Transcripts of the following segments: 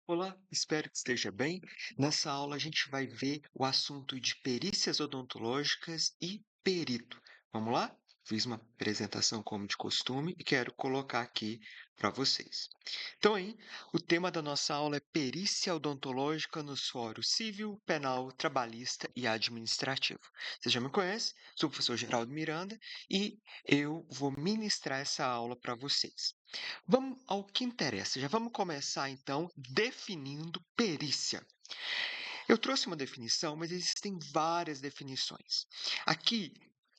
Olá, espero que esteja bem. Nessa aula a gente vai ver o assunto de perícias odontológicas e perito. Vamos lá? Fiz uma apresentação como de costume e quero colocar aqui para vocês. Então aí, o tema da nossa aula é perícia odontológica nos fóruns civil, penal, trabalhista e administrativo. Você já me conhece? Sou o professor Geraldo Miranda e eu vou ministrar essa aula para vocês. Vamos ao que interessa. Já vamos começar então definindo perícia. Eu trouxe uma definição, mas existem várias definições. Aqui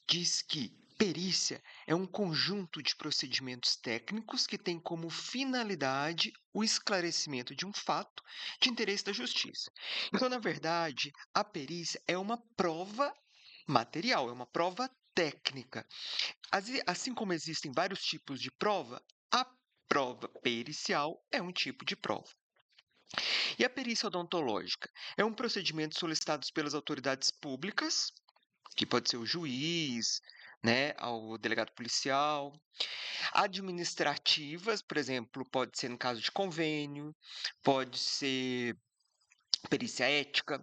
diz que perícia é um conjunto de procedimentos técnicos que tem como finalidade o esclarecimento de um fato de interesse da justiça. Então, na verdade, a perícia é uma prova material, é uma prova técnica. Assim como existem vários tipos de prova, a prova pericial é um tipo de prova. E a perícia odontológica é um procedimento solicitado pelas autoridades públicas, que pode ser o juiz, né, ao delegado policial, administrativas, por exemplo, pode ser no caso de convênio, pode ser perícia ética,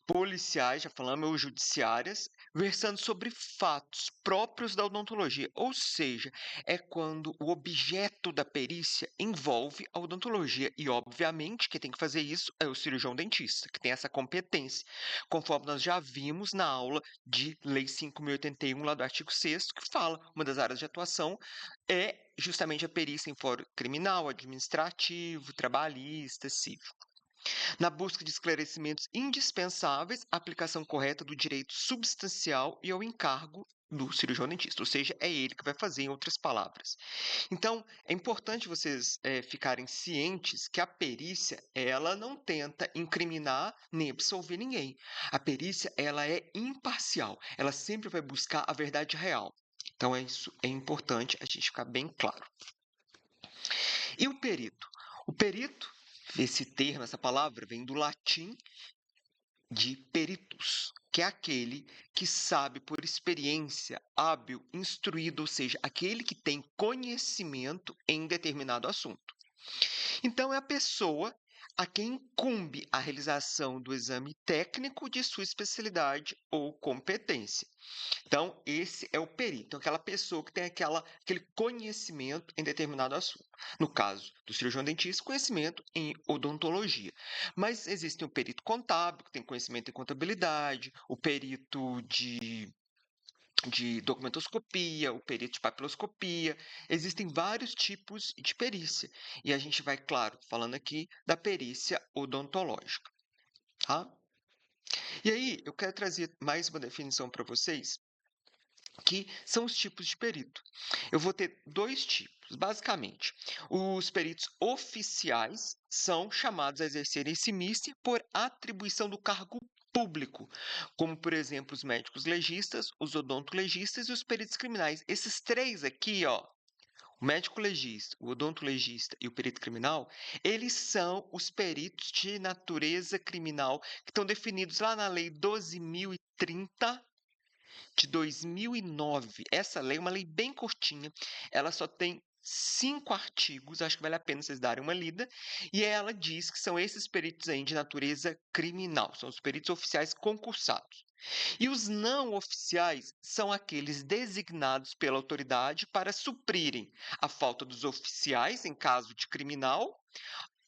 policiais, já falamos, ou judiciárias, versando sobre fatos próprios da odontologia, ou seja, é quando o objeto da perícia envolve a odontologia. E, obviamente, quem tem que fazer isso é o cirurgião dentista, que tem essa competência, conforme nós já vimos na aula de Lei 5.081, lá do artigo 6º, que fala, uma das áreas de atuação é justamente a perícia em fórum criminal, administrativo, trabalhista, civil. Na busca de esclarecimentos indispensáveis, a aplicação correta do direito substancial e ao encargo do cirurgião dentista, ou seja, é ele que vai fazer, em outras palavras. Então, é importante vocês ficarem cientes que a perícia, ela não tenta incriminar nem absolver ninguém. A perícia, ela é imparcial, ela sempre vai buscar a verdade real. Então, isso é importante a gente ficar bem claro. E o perito? O perito, esse termo, essa palavra, vem do latim de peritus, que é aquele que sabe por experiência, hábil, instruído, ou seja, aquele que tem conhecimento em determinado assunto. Então, é a pessoa a quem incumbe a realização do exame técnico de sua especialidade ou competência. Então, esse é o perito, então, aquela pessoa que tem aquele conhecimento em determinado assunto. No caso do cirurgião dentista, conhecimento em odontologia. Mas existe o perito contábil, que tem conhecimento em contabilidade, o perito de documentoscopia, o perito de papiloscopia. Existem vários tipos de perícia. E a gente vai, claro, falando aqui da perícia odontológica. Tá? E aí, eu quero trazer mais uma definição para vocês que são os tipos de perito. Eu vou ter dois tipos, basicamente. Os peritos oficiais são chamados a exercer esse MIST por atribuição do cargo público, como, por exemplo, os médicos legistas, os odontolegistas e os peritos criminais. Esses três aqui, ó, o médico legista, o odontolegista e o perito criminal, eles são os peritos de natureza criminal que estão definidos lá na Lei 12.030 de 2009. Essa lei é uma lei bem curtinha, ela só tem 5 artigos, acho que vale a pena vocês darem uma lida, e ela diz que são esses peritos aí de natureza criminal, são os peritos oficiais concursados. E os não oficiais são aqueles designados pela autoridade para suprirem a falta dos oficiais em caso de criminal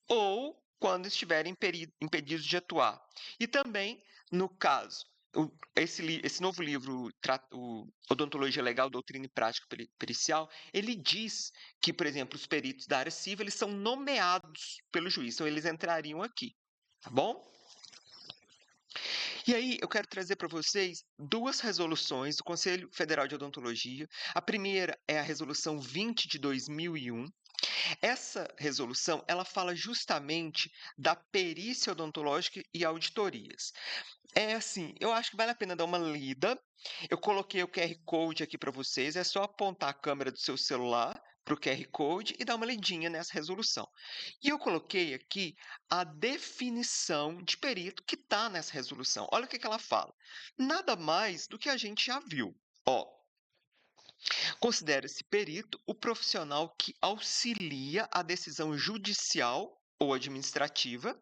ou quando estiverem impedidos de atuar. E também, no caso, esse novo livro, o Odontologia Legal, Doutrina e Prática Pericial, ele diz que, por exemplo, os peritos da área civil eles são nomeados pelo juiz, então eles entrariam aqui, tá bom? E aí, eu quero trazer para vocês duas resoluções do Conselho Federal de Odontologia. A primeira é a Resolução 20 de 2001. Essa resolução, ela fala justamente da perícia odontológica e auditorias. É assim, eu acho que vale a pena dar uma lida. Eu coloquei o QR Code aqui para vocês, é só apontar a câmera do seu celular para o QR Code e dar uma lidinha nessa resolução. E eu coloquei aqui a definição de perito que está nessa resolução. Olha o que ela fala. Nada mais do que a gente já viu. Ó, considera-se perito o profissional que auxilia a decisão judicial ou administrativa,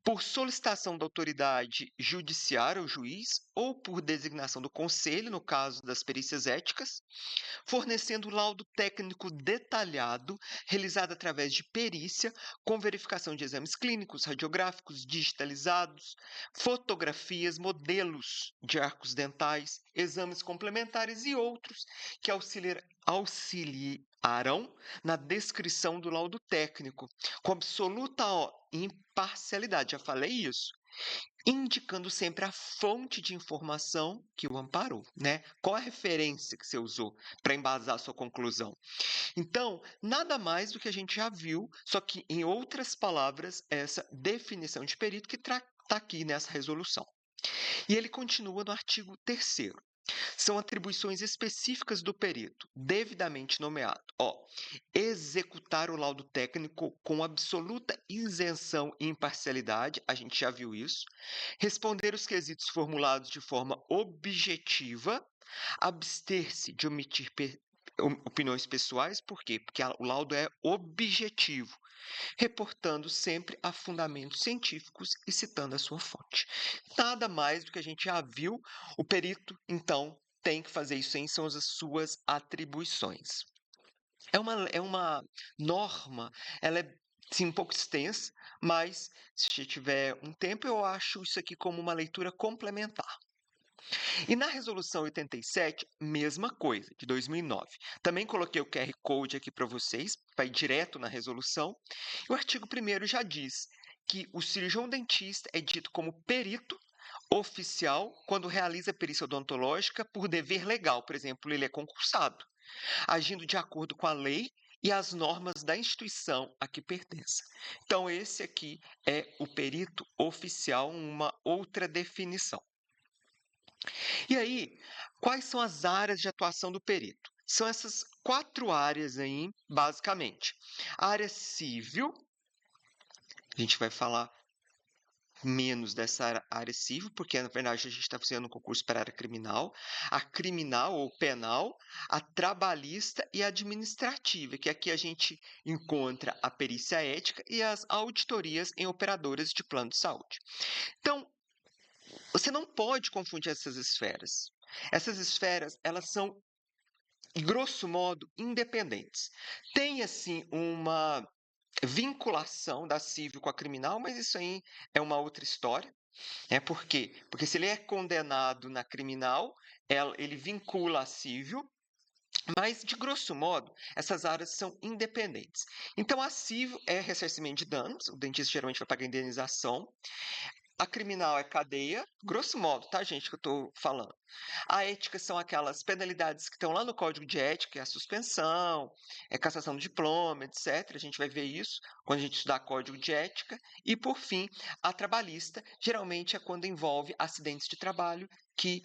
por solicitação da autoridade judiciária ou juiz, ou por designação do conselho, no caso das perícias éticas, fornecendo laudo técnico detalhado, realizado através de perícia, com verificação de exames clínicos, radiográficos, digitalizados, fotografias, modelos de arcos dentais, exames complementares e outros que auxiliarão na descrição do laudo técnico, com absoluta imparcialidade. Já falei isso. Indicando sempre a fonte de informação que o amparou, né? Qual a referência que você usou para embasar a sua conclusão? Então, nada mais do que a gente já viu, só que em outras palavras, essa definição de perito que está aqui nessa resolução. E ele continua no artigo 3º. São atribuições específicas do perito, devidamente nomeado. Executar o laudo técnico com absoluta isenção e imparcialidade, a gente já viu isso. Responder os quesitos formulados de forma objetiva, abster-se de omitir opiniões pessoais, por quê? Porque o laudo é objetivo, reportando sempre a fundamentos científicos e citando a sua fonte. Nada mais do que a gente já viu, o perito, então, tem que fazer isso em são as suas atribuições. É uma norma, ela é sim um pouco extensa, mas se tiver um tempo, eu acho isso aqui como uma leitura complementar. E na resolução 87, mesma coisa, de 2009. Também coloquei o QR Code aqui para vocês, vai direto na resolução. E o artigo 1º já diz que o cirurgião dentista é dito como perito oficial quando realiza a perícia odontológica por dever legal, por exemplo, ele é concursado, agindo de acordo com a lei e as normas da instituição a que pertence. Então, esse aqui é o perito oficial, uma outra definição. E aí, quais são as áreas de atuação do perito? São essas 4 áreas aí, basicamente. A área civil, a gente vai falar menos dessa área civil, porque na verdade a gente está fazendo um concurso para a área criminal, a criminal ou penal, a trabalhista e a administrativa, que aqui a gente encontra a perícia ética e as auditorias em operadoras de plano de saúde. Então, você não pode confundir essas esferas. Essas esferas, elas são, grosso modo, independentes. Tem, assim, uma vinculação da civil com a criminal, mas isso aí é uma outra história. Por quê? Porque se ele é condenado na criminal, ele vincula a civil, mas, de grosso modo, essas áreas são independentes. Então, a civil é ressarcimento de danos, o dentista geralmente vai pagar indenização. A criminal é cadeia, grosso modo, tá, gente, que eu estou falando. A ética são aquelas penalidades que estão lá no Código de Ética, é a suspensão, é cassação do diploma, etc. A gente vai ver isso quando a gente estudar Código de Ética. E, por fim, a trabalhista, geralmente é quando envolve acidentes de trabalho, que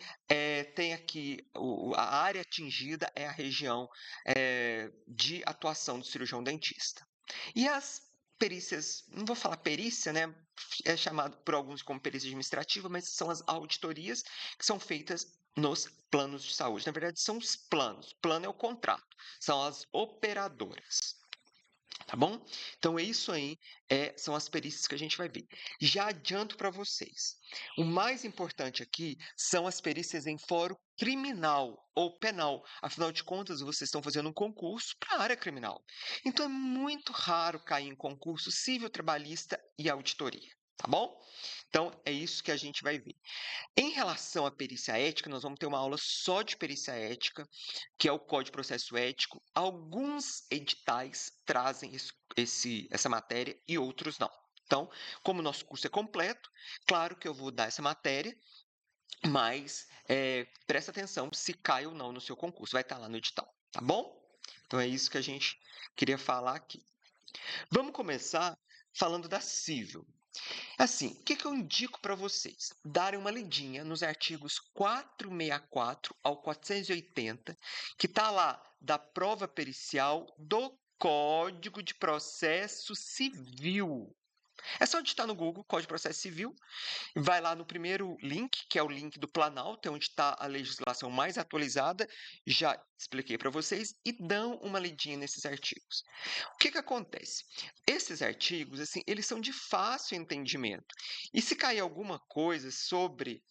tem aqui, a área atingida é a região de atuação do cirurgião dentista. E as perícias, não vou falar perícia, né? É chamado por alguns como perícia administrativa, mas são as auditorias que são feitas nos planos de saúde. Na verdade, são os planos. Plano é o contrato, são as operadoras. Tá bom? Então, é isso aí, são as perícias que a gente vai ver. Já adianto para vocês, o mais importante aqui são as perícias em fórum criminal ou penal. Afinal de contas, vocês estão fazendo um concurso para a área criminal. Então, é muito raro cair em concurso civil, trabalhista e auditoria. Tá bom? Então, é isso que a gente vai ver. Em relação à perícia ética, nós vamos ter uma aula só de perícia ética, que é o Código de Processo Ético. Alguns editais trazem essa matéria e outros não. Então, como o nosso curso é completo, claro que eu vou dar essa matéria, mas presta atenção se cai ou não no seu concurso. Vai estar lá no edital, tá bom? Então, é isso que a gente queria falar aqui. Vamos começar falando da civil. Assim, o que eu indico para vocês? Darem uma lidinha nos artigos 464 ao 480, que está lá da prova pericial do Código de Processo Civil. É só digitar no Google Código de Processo Civil, vai lá no primeiro link, que é o link do Planalto, é onde está a legislação mais atualizada, já expliquei para vocês, e dão uma lidinha nesses artigos. O que que acontece? Esses artigos, assim, eles são de fácil entendimento. E se cair alguma coisa sobre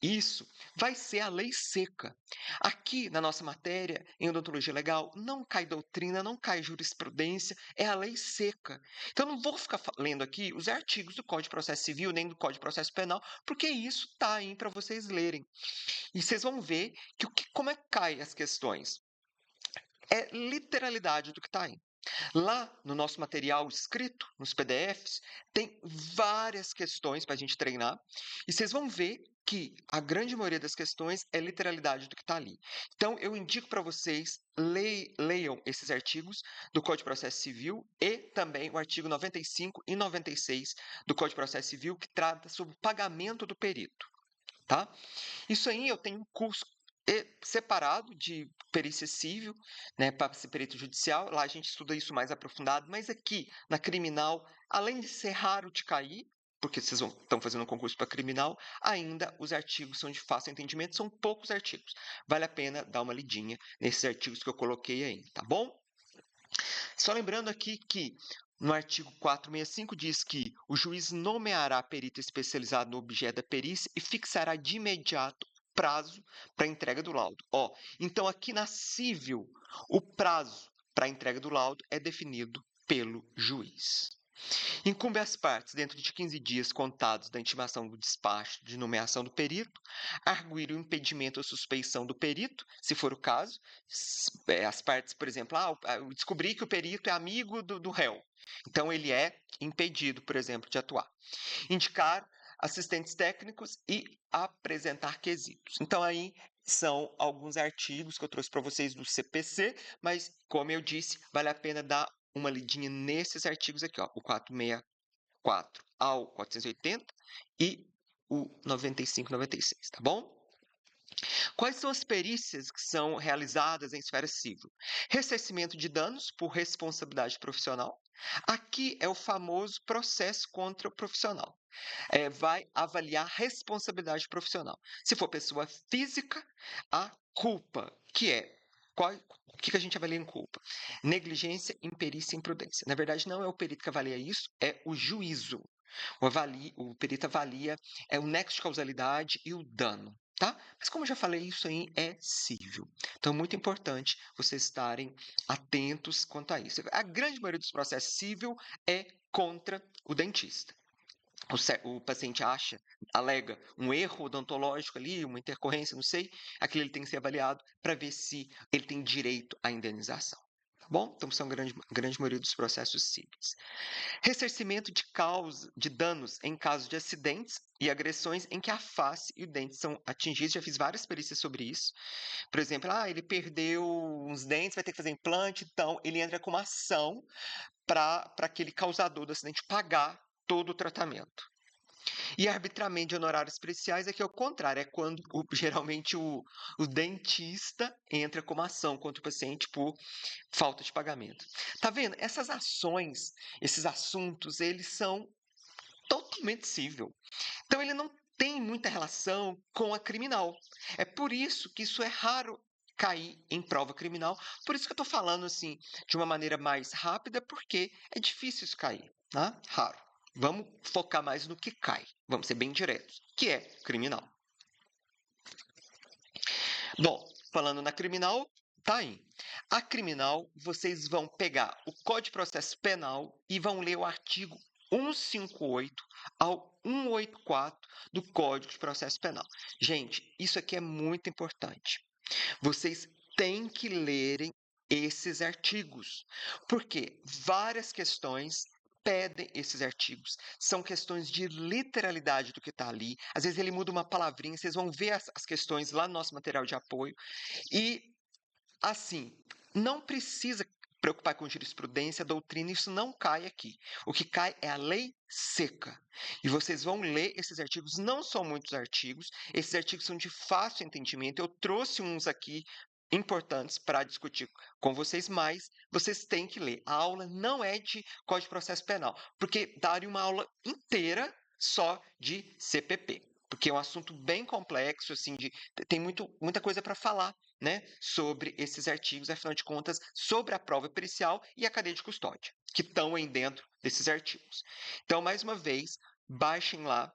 isso, vai ser a lei seca. Aqui na nossa matéria, em odontologia legal, não cai doutrina, não cai jurisprudência, é a lei seca. Então, eu não vou ficar lendo aqui os artigos do Código de Processo Civil, nem do Código de Processo Penal, porque isso está aí para vocês lerem. E vocês vão ver que, como é que cai as questões. É literalidade do que está aí. Lá no nosso material escrito, nos PDFs, tem várias questões para a gente treinar, e vocês vão ver que a grande maioria das questões é literalidade do que está ali. Então, eu indico para vocês leiam esses artigos do Código de Processo Civil e também o artigo 95 e 96 do Código de Processo Civil, que trata sobre o pagamento do perito. Tá? Isso aí eu tenho um curso separado de perícia civil, né, para ser perito judicial. Lá a gente estuda isso mais aprofundado, mas aqui na criminal, além de ser raro de cair, porque vocês estão fazendo um concurso para criminal, ainda os artigos são de fácil entendimento, são poucos artigos. Vale a pena dar uma lidinha nesses artigos que eu coloquei aí, tá bom? Só lembrando aqui que no artigo 465 diz que o juiz nomeará perito especializado no objeto da perícia e fixará de imediato prazo para entrega do laudo. Então, aqui na civil, o prazo para entrega do laudo é definido pelo juiz. Incumbe às partes, dentro de 15 dias contados da intimação do despacho de nomeação do perito, arguir o impedimento ou suspeição do perito, se for o caso. As partes, por exemplo, eu descobri que o perito é amigo do réu, então ele é impedido, por exemplo, de atuar. Indicar assistentes técnicos e apresentar quesitos. Então, aí são alguns artigos que eu trouxe para vocês do CPC, mas, como eu disse, vale a pena dar uma lidinha nesses artigos aqui, o 464 ao 480 e o 95 e 96, tá bom? Quais são as perícias que são realizadas em esfera civil? Ressarcimento de danos por responsabilidade profissional. Aqui é o famoso processo contra o profissional. Vai avaliar responsabilidade profissional. Se for pessoa física, a culpa, que é o que a gente avalia em culpa? Negligência, imperícia e imprudência. Na verdade, não é o perito que avalia isso, é o juízo. O perito avalia o nexo de causalidade e o dano. Tá? Mas como eu já falei, isso aí é civil. Então, é muito importante vocês estarem atentos quanto a isso. A grande maioria dos processos civil é contra o dentista. O paciente alega um erro odontológico ali, uma intercorrência, não sei, aquilo ele tem que ser avaliado para ver se ele tem direito à indenização. Tá bom? Então, são a grande maioria dos processos civis. Ressarcimento de danos em caso de acidentes e agressões em que a face e o dente são atingidos. Já fiz várias perícias sobre isso. Por exemplo, ele perdeu uns dentes, vai ter que fazer implante, então ele entra com uma ação para aquele causador do acidente pagar todo o tratamento. E arbitramento de honorários especiais é o contrário, é quando geralmente o dentista entra com uma ação contra o paciente por falta de pagamento. Tá vendo? Essas ações, esses assuntos, eles são totalmente civil. Então, ele não tem muita relação com a criminal. É por isso que isso é raro cair em prova criminal. Por isso que eu estou falando assim de uma maneira mais rápida, porque é difícil isso cair, tá? Raro. Vamos focar mais no que cai. Vamos ser bem diretos, que é criminal. Bom, falando na criminal, tá aí. A criminal, vocês vão pegar o Código de Processo Penal e vão ler o artigo 158 ao 184 do Código de Processo Penal. Gente, isso aqui é muito importante. Vocês têm que lerem esses artigos, porque várias questões pedem esses artigos. São questões de literalidade do que está ali. Às vezes ele muda uma palavrinha, vocês vão ver as questões lá no nosso material de apoio. E, assim, não precisa preocupar com jurisprudência, doutrina, isso não cai aqui. O que cai é a lei seca. E vocês vão ler esses artigos, não são muitos artigos, esses artigos são de fácil entendimento. Eu trouxe uns aqui importantes para discutir com vocês, mas vocês têm que ler. A aula não é de Código de Processo Penal, porque daria uma aula inteira só de CPP, porque é um assunto bem complexo, assim, tem muita coisa para falar, né, sobre esses artigos, afinal de contas, sobre a prova pericial e a cadeia de custódia, que estão aí dentro desses artigos. Então, mais uma vez, baixem lá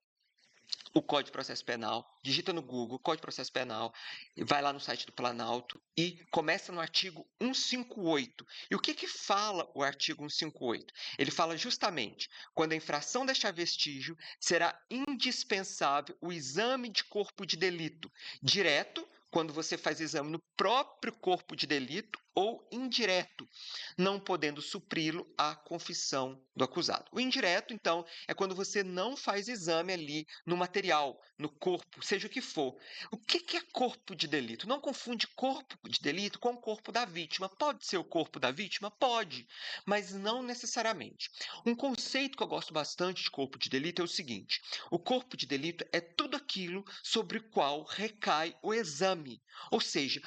o Código de Processo Penal, digita no Google Código de Processo Penal, vai lá no site do Planalto e começa no artigo 158. E o que fala o artigo 158? Ele fala justamente quando a infração deixar vestígio, será indispensável o exame de corpo de delito, direto, quando você faz exame no próprio corpo de delito, ou indireto, não podendo supri-lo a confissão do acusado. O indireto, então, é quando você não faz exame ali no material, no corpo, seja o que for. O que é corpo de delito? Não confunde corpo de delito com o corpo da vítima. Pode ser o corpo da vítima? Pode, mas não necessariamente. Um conceito que eu gosto bastante de corpo de delito é o seguinte: o corpo de delito é tudo aquilo sobre o qual recai o exame. Ou seja,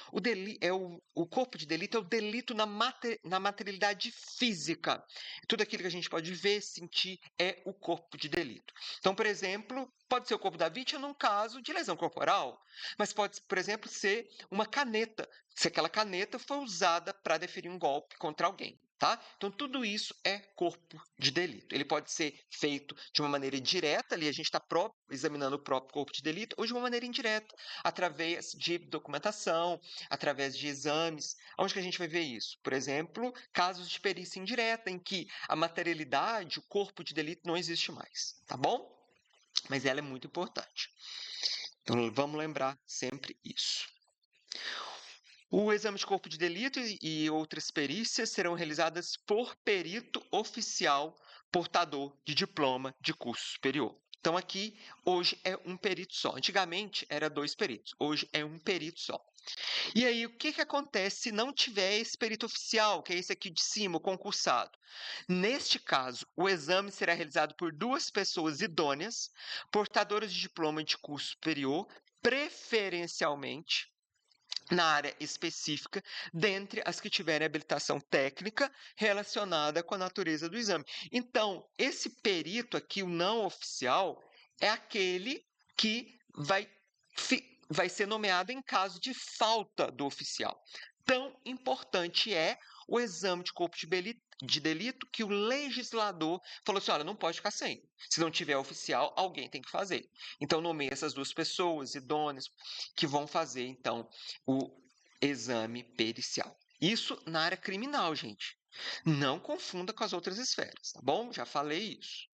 o corpo de delito é o delito na materialidade física. Tudo aquilo que a gente pode ver, sentir, é o corpo de delito. Então, por exemplo, pode ser o corpo da vítima num caso de lesão corporal, mas pode, por exemplo, ser uma caneta, se aquela caneta foi usada para deferir um golpe contra alguém. Tá? Então, tudo isso é corpo de delito. Ele pode ser feito de uma maneira direta, ali a gente está examinando o próprio corpo de delito, ou de uma maneira indireta, através de documentação, através de exames. Onde que a gente vai ver isso? Por exemplo, casos de perícia indireta, em que a materialidade, o corpo de delito não existe mais. Tá bom? Mas ela é muito importante. Então, vamos lembrar sempre isso. O exame de corpo de delito e outras perícias serão realizadas por perito oficial portador de diploma de curso superior. Então, aqui, hoje é um perito só. Antigamente, era 2 peritos. Hoje é um perito só. E aí, o que acontece se não tiver esse perito oficial, que é esse aqui de cima, o concursado? Neste caso, o exame será realizado por 2 pessoas idôneas, portadoras de diploma de curso superior, preferencialmente na área específica, dentre as que tiverem habilitação técnica relacionada com a natureza do exame. Então, esse perito aqui, o não oficial, é aquele que vai ser nomeado em caso de falta do oficial. Tão importante é o exame de corpo de delito que o legislador falou assim: olha, não pode ficar sem. Se não tiver oficial, alguém tem que fazer. Então, nomeia essas 2 pessoas idôneas que vão fazer, então, o exame pericial. Isso na área criminal, gente. Não confunda com as outras esferas, tá bom? Já falei isso.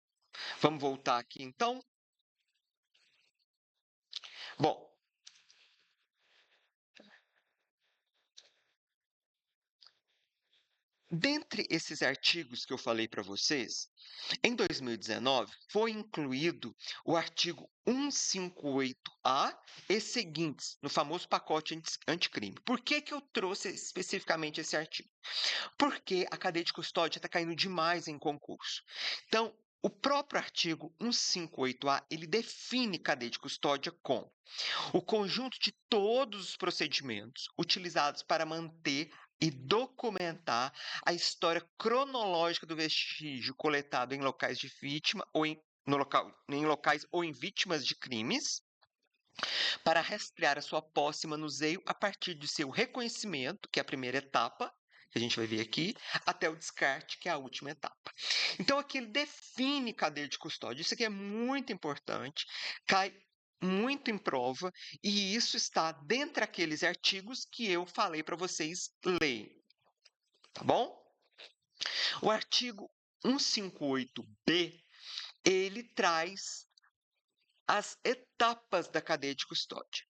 Vamos voltar aqui, então. Bom, dentre esses artigos que eu falei para vocês, em 2019 foi incluído o artigo 158A e seguintes no famoso pacote anticrime. Por que eu trouxe especificamente esse artigo? Porque a cadeia de custódia está caindo demais em concurso. Então, o próprio artigo 158A, ele define cadeia de custódia como o conjunto de todos os procedimentos utilizados para manter e documentar a história cronológica do vestígio coletado em locais de vítima ou em locais ou em vítimas de crimes, para rastrear a sua posse e manuseio a partir de seu reconhecimento, que é a primeira etapa, que a gente vai ver aqui, até o descarte, que é a última etapa. Então, aqui ele define cadeia de custódia. Isso aqui é muito importante, cai muito em prova, e isso está dentre aqueles artigos que eu falei para vocês lerem. Tá bom? O artigo 158B, ele traz as etapas da cadeia de custódia,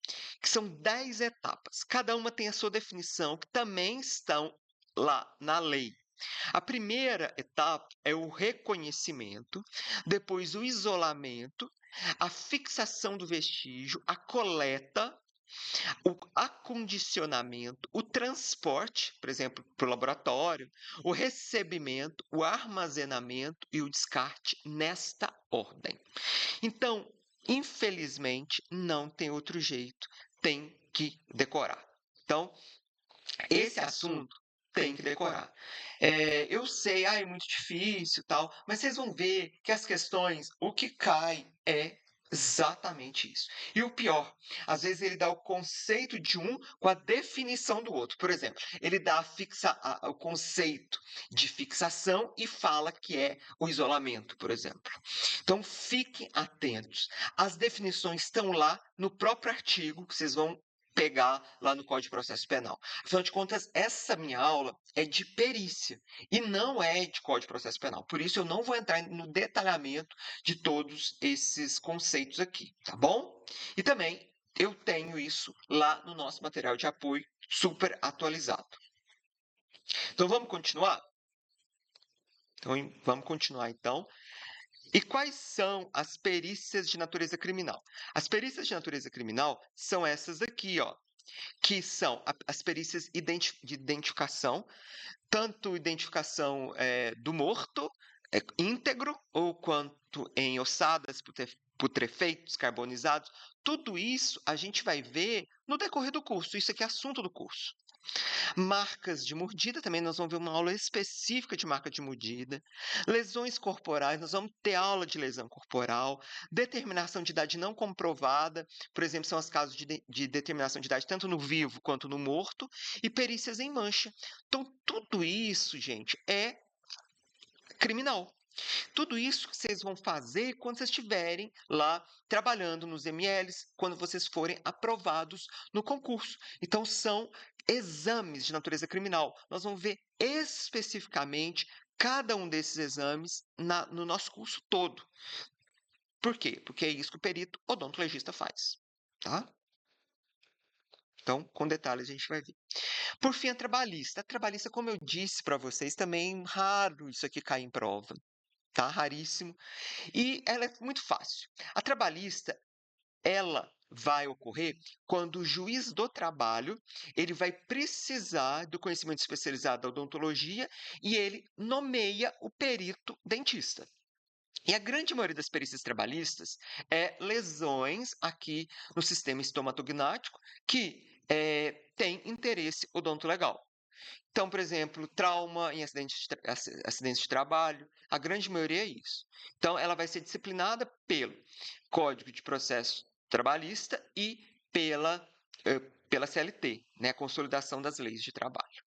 que são 10 etapas. Cada uma tem a sua definição, que também estão lá na lei. A primeira etapa é o reconhecimento, depois o isolamento, a fixação do vestígio, a coleta, o acondicionamento, o transporte, por exemplo, para o laboratório, o recebimento, o armazenamento e o descarte nesta ordem. Então, infelizmente, não tem outro jeito, tem que decorar. Então, Esse assunto tem que decorar. Eu sei, é muito difícil, tal, mas vocês vão ver que as questões, o que cai é exatamente isso. E o pior, às vezes ele dá o conceito de um com a definição do outro. Por exemplo, ele dá o conceito de fixação e fala que é o isolamento, por exemplo. Então, fiquem atentos. As definições estão lá no próprio artigo que vocês vão pegar lá no Código de Processo Penal. Afinal de contas, essa minha aula é de perícia e não é de Código de Processo Penal. Por isso, eu não vou entrar no detalhamento de todos esses conceitos aqui, tá bom? E também eu tenho isso lá no nosso material de apoio super atualizado. Então, vamos continuar? Então. E quais são as perícias de natureza criminal? As perícias de natureza criminal são essas aqui, ó, que são as perícias de identificação, tanto identificação do morto íntegro, ou quanto em ossadas, putrefeitos, carbonizados. Tudo isso a gente vai ver no decorrer do curso. Isso aqui é assunto do curso. Marcas de mordida, também nós vamos ver uma aula específica de marca de mordida. Lesões corporais, nós vamos ter aula de lesão corporal. Determinação de idade não comprovada, por exemplo, são os casos de determinação de idade tanto no vivo quanto no morto. E perícias em mancha. Então, tudo isso, gente, é criminal. Tudo isso que vocês vão fazer quando vocês estiverem lá trabalhando nos MLs, quando vocês forem aprovados no concurso. Então, são exames de natureza criminal. Nós vamos ver especificamente cada um desses exames no nosso curso todo. Por quê? Porque é isso que o perito odontologista faz. Tá? Então, com detalhes, a gente vai ver. Por fim, a trabalhista. A trabalhista, como eu disse para vocês, também raro isso aqui cair em prova. Tá? Raríssimo. E ela é muito fácil. A trabalhista, ela vai ocorrer quando o juiz do trabalho ele vai precisar do conhecimento especializado da odontologia e ele nomeia o perito dentista. E a grande maioria das perícias trabalhistas é lesões aqui no sistema estomatognático que tem interesse odontolegal. Então, por exemplo, trauma em acidentes de trabalho, a grande maioria é isso. Então, ela vai ser disciplinada pelo Código de Processo Trabalhista e pela CLT, né, a Consolidação das Leis de Trabalho.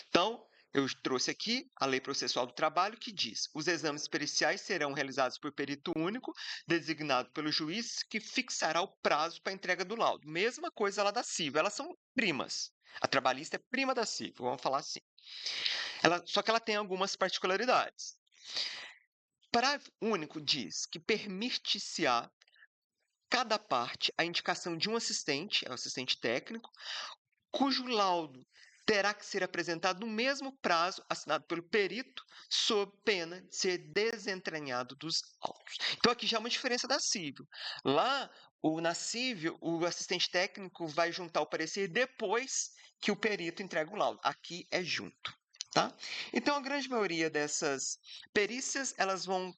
Então, eu trouxe aqui a Lei Processual do Trabalho, que diz: os exames periciais serão realizados por perito único, designado pelo juiz, que fixará o prazo para a entrega do laudo. Mesma coisa lá da civil, elas são primas. A trabalhista é prima da civil, vamos falar assim. Só que ela tem algumas particularidades. Parágrafo único diz que permite-se-á cada parte a indicação de um assistente, o assistente técnico, cujo laudo terá que ser apresentado no mesmo prazo assinado pelo perito, sob pena de ser desentranhado dos autos. Então, aqui já é uma diferença da civil. Lá, na civil, o assistente técnico vai juntar o parecer depois que o perito entrega o laudo. Aqui é junto. Tá? Então, a grande maioria dessas perícias, elas vão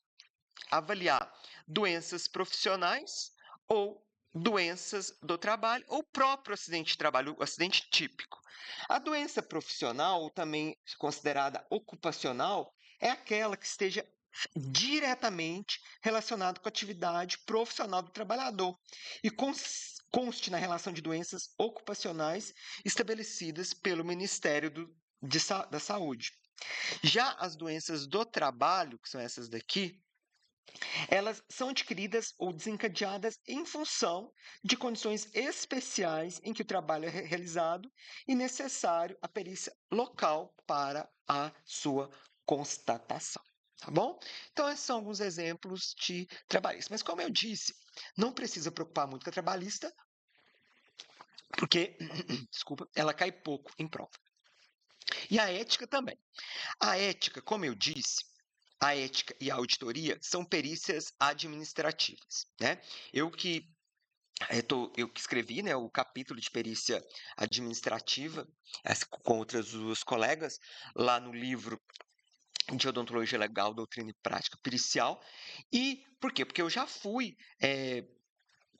avaliar doenças profissionais ou doenças do trabalho, ou próprio acidente de trabalho, o acidente típico. A doença profissional, também considerada ocupacional, é aquela que esteja diretamente relacionada com a atividade profissional do trabalhador e conste na relação de doenças ocupacionais estabelecidas pelo Ministério da Saúde. Já as doenças do trabalho, que são essas daqui, elas são adquiridas ou desencadeadas em função de condições especiais em que o trabalho é realizado e necessário a perícia local para a sua constatação. Tá bom? Então, esses são alguns exemplos de trabalhista. Mas, como eu disse, não precisa preocupar muito com a trabalhista, porque, desculpa, ela cai pouco em prova. E a ética também. A ética, como eu disse, a ética e a auditoria são perícias administrativas, né? Eu que escrevi, né, o capítulo de perícia administrativa com outras duas colegas lá no livro de Odontologia Legal, Doutrina e Prática Pericial. E por quê? Porque eu já fui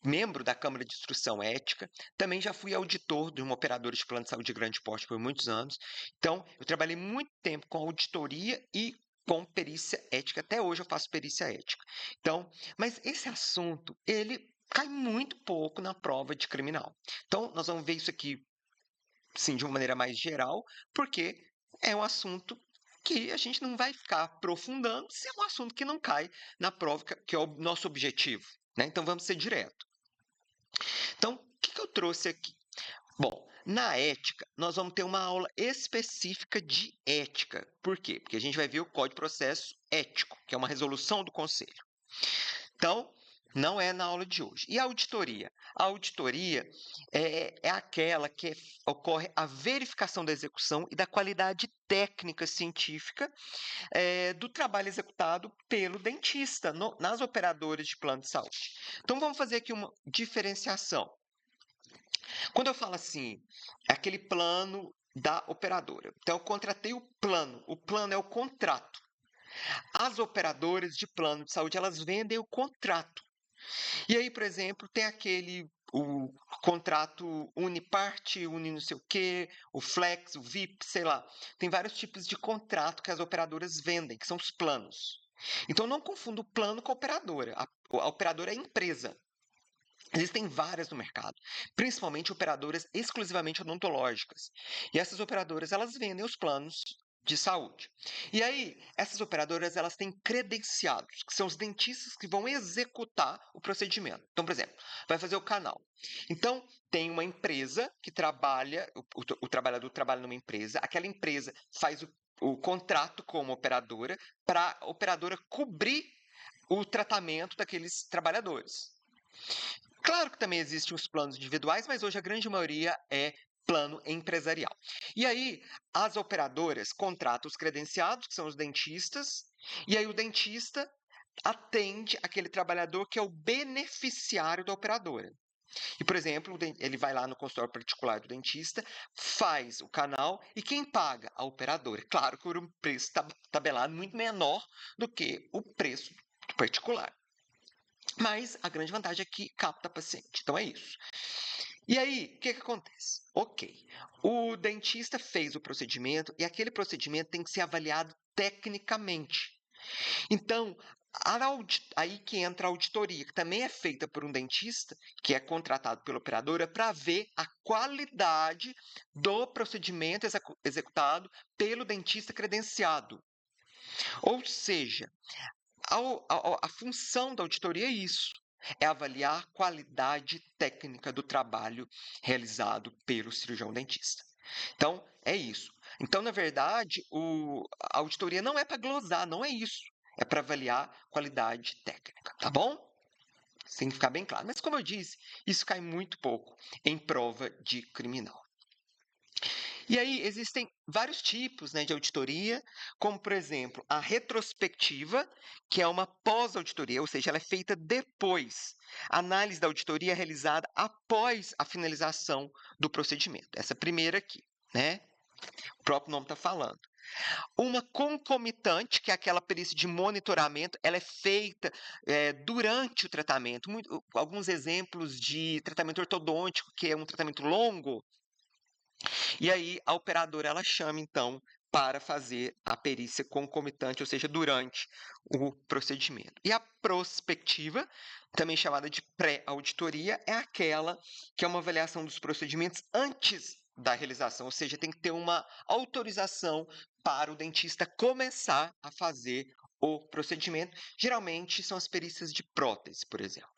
membro da Câmara de Instrução Ética, também já fui auditor de uma operadora de plano de saúde de grande porte por muitos anos. Então, eu trabalhei muito tempo com auditoria e com perícia ética. Até hoje eu faço perícia ética. Então, mas esse assunto, ele cai muito pouco na prova de criminal. Então, nós vamos ver isso aqui, sim, de uma maneira mais geral, porque é um assunto que a gente não vai ficar aprofundando se é um assunto que não cai na prova, que é o nosso objetivo, né? Então, vamos ser direto. Então, o que eu trouxe aqui? Bom, na ética, nós vamos ter uma aula específica de ética. Por quê? Porque a gente vai ver o Código de Processo Ético, que é uma resolução do Conselho. Então, não é na aula de hoje. E a auditoria? A auditoria é aquela que ocorre a verificação da execução e da qualidade técnica científica do trabalho executado pelo dentista nas operadoras de plano de saúde. Então, vamos fazer aqui uma diferenciação. Quando eu falo assim, é aquele plano da operadora. Então, eu contratei o plano. O plano é o contrato. As operadoras de plano de saúde, elas vendem o contrato. E aí, por exemplo, tem o contrato uniparte, uni não sei o quê, o flex, o VIP, sei lá. Tem vários tipos de contrato que as operadoras vendem, que são os planos. Então, não confunda o plano com a operadora. A operadora é a empresa. Existem várias no mercado, principalmente operadoras exclusivamente odontológicas. E essas operadoras, elas vendem os planos de saúde. E aí, essas operadoras, elas têm credenciados, que são os dentistas que vão executar o procedimento. Então, por exemplo, vai fazer o canal. Então, tem uma empresa que trabalha, o trabalhador trabalha numa empresa, aquela empresa faz o contrato com uma operadora para a operadora cobrir o tratamento daqueles trabalhadores. Claro que também existem os planos individuais, mas hoje a grande maioria é plano empresarial. E aí, as operadoras contratam os credenciados, que são os dentistas, e aí o dentista atende aquele trabalhador que é o beneficiário da operadora. E, por exemplo, ele vai lá no consultório particular do dentista, faz o canal e quem paga? A operadora. Claro que por um preço tabelado muito menor do que o preço do particular. Mas a grande vantagem é que capta paciente. Então é isso. E aí, o que acontece? Ok, o dentista fez o procedimento e aquele procedimento tem que ser avaliado tecnicamente. Então, aí que entra a auditoria, que também é feita por um dentista, que é contratado pela operadora, para ver a qualidade do procedimento executado pelo dentista credenciado. Ou seja, a função da auditoria é isso, é avaliar a qualidade técnica do trabalho realizado pelo cirurgião dentista. Então, é isso. Então, na verdade, a auditoria não é para glosar, não é isso. É para avaliar qualidade técnica, tá bom? Tem que ficar bem claro. Mas, como eu disse, isso cai muito pouco em prova de criminal. E aí existem vários tipos, né, de auditoria, como, por exemplo, a retrospectiva, que é uma pós-auditoria, ou seja, ela é feita depois. A análise da auditoria é realizada após a finalização do procedimento. Essa primeira aqui, né? O próprio nome está falando. Uma concomitante, que é aquela perícia de monitoramento, ela é feita durante o tratamento. Alguns exemplos de tratamento ortodôntico, que é um tratamento longo, e aí a operadora ela chama então para fazer a perícia concomitante, ou seja, durante o procedimento. E a prospectiva, também chamada de pré-auditoria, é aquela que é uma avaliação dos procedimentos antes da realização, ou seja, tem que ter uma autorização para o dentista começar a fazer o procedimento. Geralmente são as perícias de prótese, por exemplo.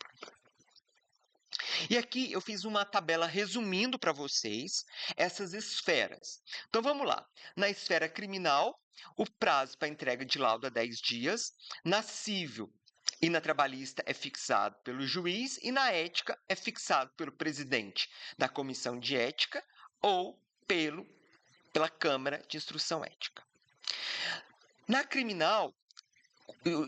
E aqui eu fiz uma tabela resumindo para vocês essas esferas. Então vamos lá. Na esfera criminal, o prazo para entrega de laudo é 10 dias. Na civil e na trabalhista é fixado pelo juiz e na ética é fixado pelo presidente da comissão de ética ou pela Câmara de Instrução Ética. Na criminal,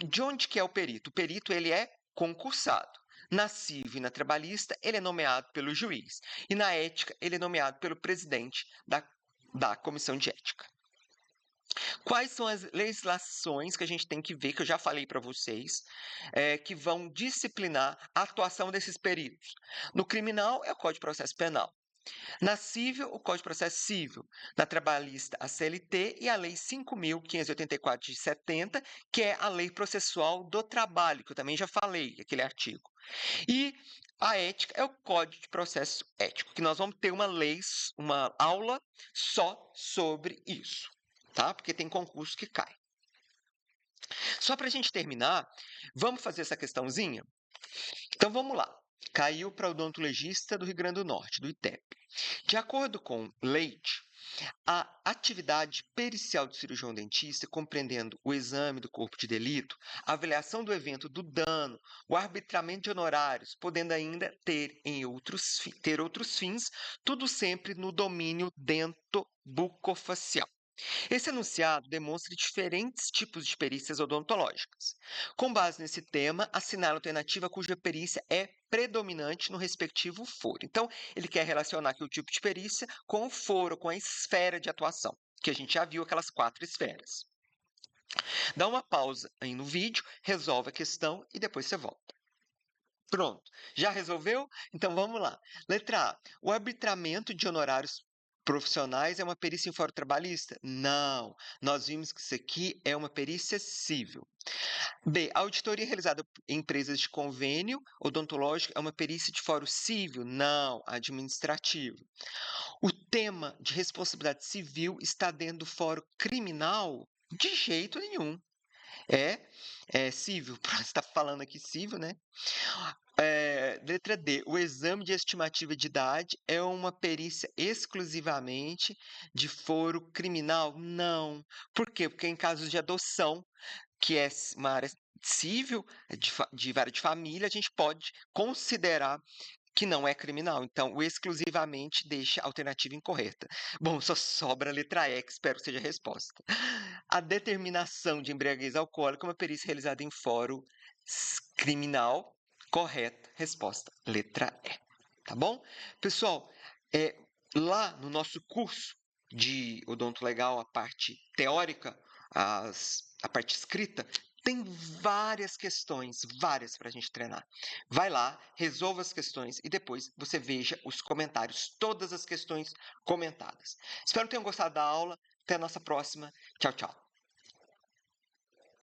de onde que é o perito? O perito ele é concursado. Na civil e na trabalhista, ele é nomeado pelo juiz. E na ética, ele é nomeado pelo presidente da comissão de ética. Quais são as legislações que a gente tem que ver, que eu já falei para vocês, que vão disciplinar a atuação desses peritos? No criminal, é o Código de Processo Penal. Na civil, o Código de Processo Civil. Na trabalhista, a CLT e a Lei 5.584 de 70, que é a Lei Processual do Trabalho, que eu também já falei, aquele artigo. E a ética é o Código de Processo Ético, que nós vamos ter uma aula só sobre isso, tá? Porque tem concurso que cai. Só para a gente terminar, vamos fazer essa questãozinha? Então vamos lá. Caiu para o odontologista do Rio Grande do Norte, do ITEP. De acordo com Leite, a atividade pericial do cirurgião dentista, compreendendo o exame do corpo de delito, a avaliação do evento do dano, o arbitramento de honorários, podendo ainda ter outros fins, tudo sempre no domínio dentobucofacial. Esse enunciado demonstra diferentes tipos de perícias odontológicas. Com base nesse tema, assinale a alternativa cuja perícia é predominante no respectivo foro. Então, ele quer relacionar aqui o tipo de perícia com o foro, com a esfera de atuação, que a gente já viu aquelas 4 esferas. Dá uma pausa aí no vídeo, resolve a questão e depois você volta. Pronto. Já resolveu? Então vamos lá. Letra A. O arbitramento de honorários profissionais é uma perícia em foro trabalhista? Não. Nós vimos que isso aqui é uma perícia civil. B. A auditoria realizada em empresas de convênio odontológico é uma perícia de foro civil? Não. Administrativo. O tema de responsabilidade civil está dentro do foro criminal? De jeito nenhum. É civil. Você está falando aqui civil, né? Letra D. O exame de estimativa de idade é uma perícia exclusivamente de foro criminal? Não. Por quê? Porque em casos de adoção, que é uma área civil, de vara de família, a gente pode considerar que não é criminal. Então, o exclusivamente deixa a alternativa incorreta. Bom, só sobra a letra E, que espero que seja a resposta. A determinação de embriaguez alcoólica é uma perícia realizada em fórum criminal. Correta resposta, letra E. Tá bom? Pessoal, é, lá no nosso curso de odonto legal, a parte teórica, a parte escrita, tem várias questões, várias para a gente treinar. Vai lá, resolva as questões e depois você veja os comentários, todas as questões comentadas. Espero que tenham gostado da aula. Até a nossa próxima. Tchau, tchau.